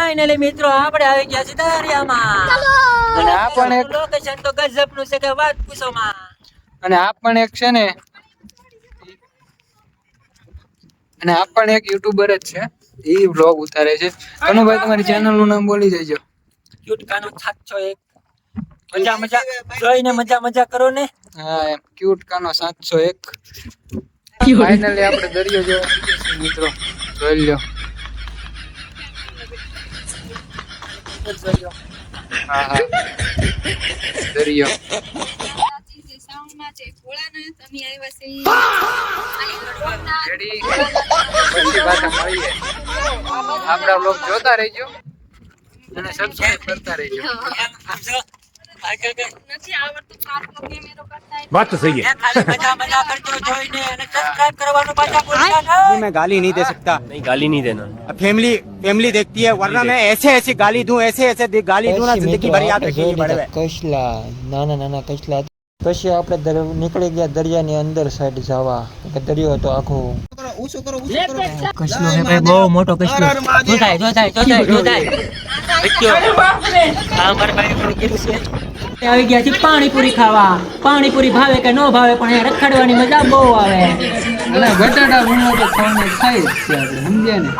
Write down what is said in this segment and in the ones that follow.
Finally મિત્રો આપણે આવી ગયા છીએ દરિયામાં અને આ પણ એક લોકેશન તો ગજબનું છે કે વાત પૂછો માં. અને આ પણ એક છે ને અને આ પણ એક યુટ્યુબર જ છે, એ વ્લોગ ઉતારે છે. કનુભાઈ તમારી ચેનલ નું નામ બોલી દેજો. ક્યુટ કાનો 701 મજા મજા જોઈને મજા કરો ને. હા એમ ક્યુટ કાનો 701. ફાઇનલી આપણે દરિયો જોવા મિત્રો જોઈ લ્યો. હા હા દરિયો રેડી. પછી પાછા મળીએ. આપણા બ્લોગ જોતા રહેજો અને સબસ્ક્રાઇબ કરતા રહેજો. बात तो सही है. મજા કરજો જોઈને અને સબસ્ક્રાઇબ કરવાનું પાછા ભૂલતા નહીં. मैं गाली नहीं दे सकता. नहीं गाली नहीं देना. फैमिली देखती है, वरना मैं ऐसे गाली दूं, ऐसे गाली दूं ना, जिंदगी भर याद रखेगी बड़े. કસલા નાના કસલા. પછી આપણે નીકળી ગયા દરિયાની અંદર સાઈડ જવા. દરિયો હતો આખો કસલો હે ભાઈ, બહુ મોટો કસલો. જો થાય આ મારા ભાઈ પર કીધું છે. આવી ગયા છે પાણીપુરી ખાવા. પાણીપુરી ભાવે કે ન ભાવે પણ અહીંયા રખડવાની મજા બહુ આવે. અને બટાટા ભૂંગળા તો ખાવાના ખાઈ જ છે આપણે, સમજ્યા ને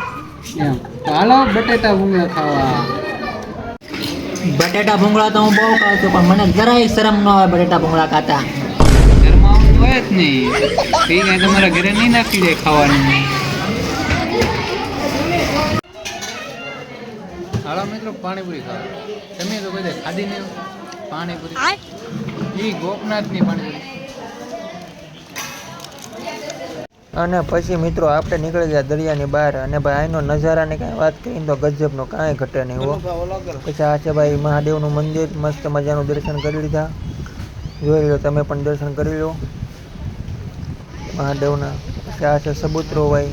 એમ. તો હાલો બટાટા ભૂંગળા ખાવા. બટેટા ભૂંગળા તો હું બહુ ખાઉં છું પણ મને જરાય શરમ ન આવે બટેટા ભૂંગળા ખાતા. ઘરમાં આવું હોય જ નહીં. એ કાંઈ તમારા ઘરે નહીં નાખી જાય ખાવાની. હાલો મિત્રો પાણીપુરી ખાવા. તમે તો કોઈ ખાધી નહીં પાણીપુરી. એ ગોપનાથની પાણીપુરી. અને પછી મિત્રો આપણે નીકળી ગયા દરિયાની બહાર. અને ભાઈ અહીંનો નજારાની કાંઈ વાત કરીને તો ગજબનો કાંઈ ઘટે નહીં હો. પછી આ છે ભાઈ મહાદેવનું મંદિર, મસ્ત મજાનું દર્શન કરી લીધા. જોઈ લો તમે પણ દર્શન કરી લો મહાદેવના. પછી આ છે સબૂતરો ભાઈ,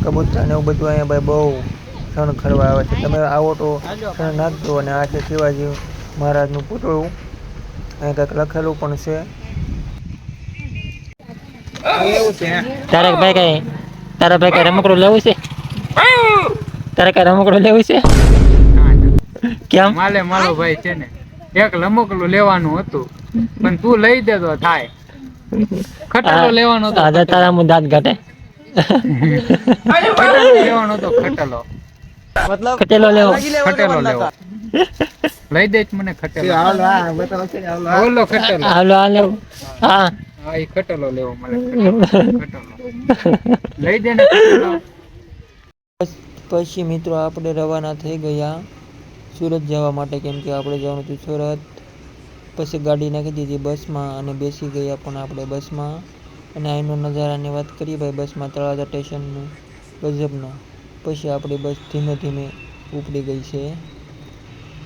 કબૂતરા ને એવું બધું અહીંયા ભાઈ બહુ ક્ષણ ખરવા આવે છે. તમે આવો તો ક્ષણ નાખજો. અને આ છે શિવાજી મહારાજનું પૂતળું, અહીંયા કંઈક લખેલું પણ છે. તારા ભાઈ કઈ રમકડું લેવું છે? તારે કઈ રમકડું લેવું છે? કેમ? માલો ભાઈ છે ને એક લમકડું લેવાનું હતું પણ તું લઈ દે તો થાય. ખટલો લેવાનો હતો. તારા મુ દાંત ઘટે. ખટલો લેવાનો હતો. ખટલો ખટેલો લેવો. ખટેલો લેવો. લઈ દે મને ખટેલો. બોલો ખટેલો. હાલો આ લેવું. હા હા એ ખટેલો લેવો મને. ખટેલો લઈ દે ને ખટેલો. પછી મિત્રો આપણે રવાના થઈ ગયા સુરત જવા માટે, કેમ કે આપણે જવાનું હતું સુરત. પછી ગાડી નાખી દીધી બસમાં અને બેસી ગયા પણ આપણે બસમાં. અને અહીંનો નજારાની વાત કરીએ ભાઈ બસમાં, તળાજા સ્ટેશનનું ગજબનો. પછી આપણી બસ ધીમે ધીમે ઉપડી ગઈ છે.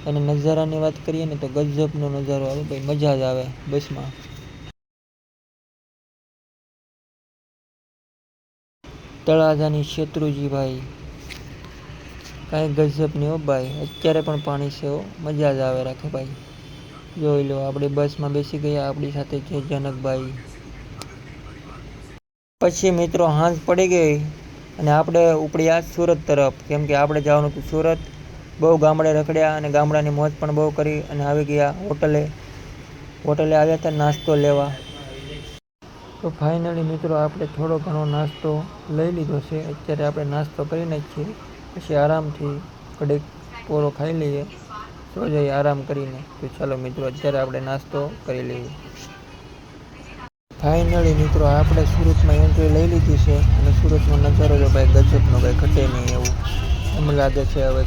અને નજારાની વાત કરીએ ને તો ગજબનો નજારો આવે ભાઈ, મજા જ આવે બસમાં. તળાજાની શેત્રુજી ભાઈ કાંઈ ગજબ નહીં હો ભાઈ. અત્યારે પણ પાણી છે હો, મજા જ આવે રાખે ભાઈ. જોઈ લો આપણે બસમાં બેસી ગયા, આપણી સાથે છે જનકભાઈ. પછી મિત્રો સાંજ પડી ગઈ અને આપણે ઉપડ્યા સુરત તરફ, કેમ કે આપણે જવાનું હતું સુરત. બહુ ગામડે રખડ્યા અને ગામડાની મોજ પણ બહુ કરી અને આવી ગયા હોટલે આવ્યા હતા નાસ્તો લેવા. તો ફાઇનલી મિત્રો આપણે થોડો ઘણો નાસ્તો લઈ લીધો છે. અત્યારે આપણે નાસ્તો કરીને જ છીએ. પછી આરામથી ઘડીક પોરો ખાઈ લઈએ, સો જઈએ આરામ કરીને. તો ચાલો મિત્રો અત્યારે આપણે નાસ્તો કરી લઈએ. ફાઇનલી મિત્રો આપણે સુરતમાં એન્ટ્રી લઈ લીધી છે અને સુરતનો નજારો જો ભાઈ ગજબનો, ભાઈ ઘટે નહીં એવું એમ લાગે છે હવે.